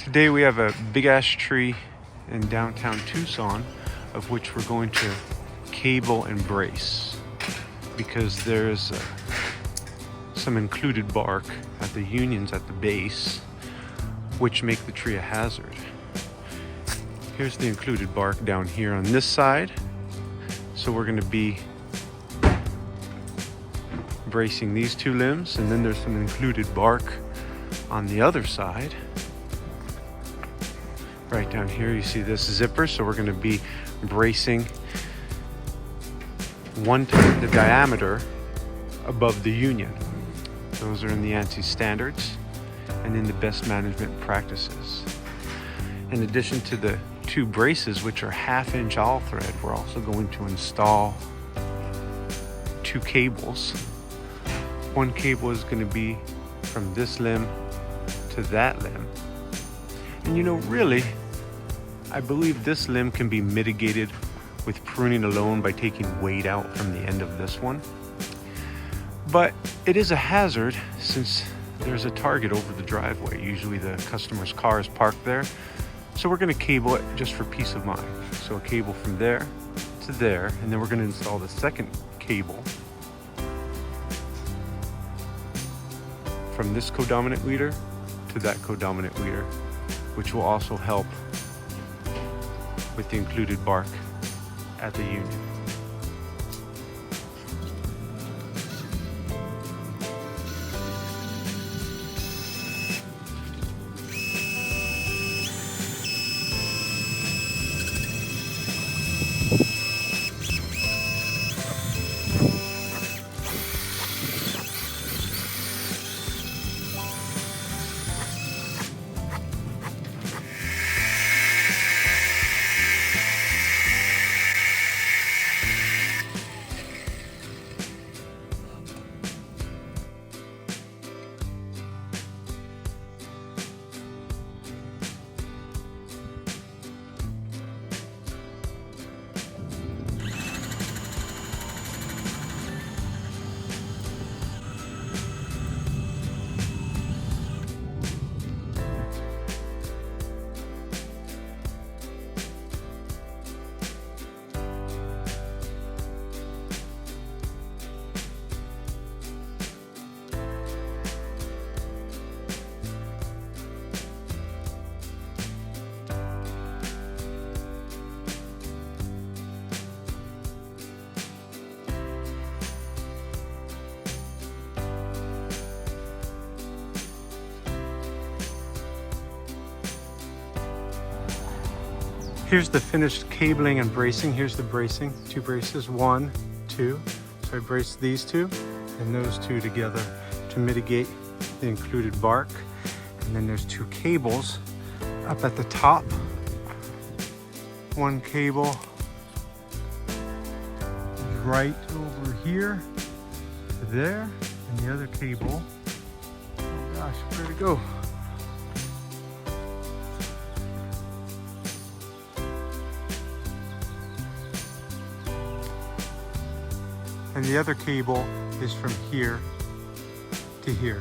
Today we have a big ash tree in downtown Tucson, of which we're going to cable and brace because there's some included bark at the unions at the base, which make the tree a hazard. Here's the included bark down here on this side. So we're going to be bracing these two limbs, and then there's some included bark on the other side. Right down here you see this zipper, so we're going to be bracing 1 time the diameter above the union. Those are in the ANSI standards and in the best management practices. In addition to the 2 braces, which are 1/2 inch all thread, we're also going to install 2 cables. 1 cable is going to be from this limb to that limb. And you know, really, I believe this limb can be mitigated with pruning alone by taking weight out from the end of this one. But it is a hazard since there's a target over the driveway. Usually the customer's car is parked there. So we're going to cable it just for peace of mind. So a cable from there to there, and then we're going to install the second cable from this codominant leader to that codominant leader, which will also help with the included bark at the union. Here's the finished cabling and bracing. Here's the bracing, 2 braces, 1, 2. So I braced these 2 and those 2 together to mitigate the included bark. And then there's 2 cables up at the top. 1 cable right over here to there, and the other cable, oh gosh, where'd it go? And the other cable is from here to here.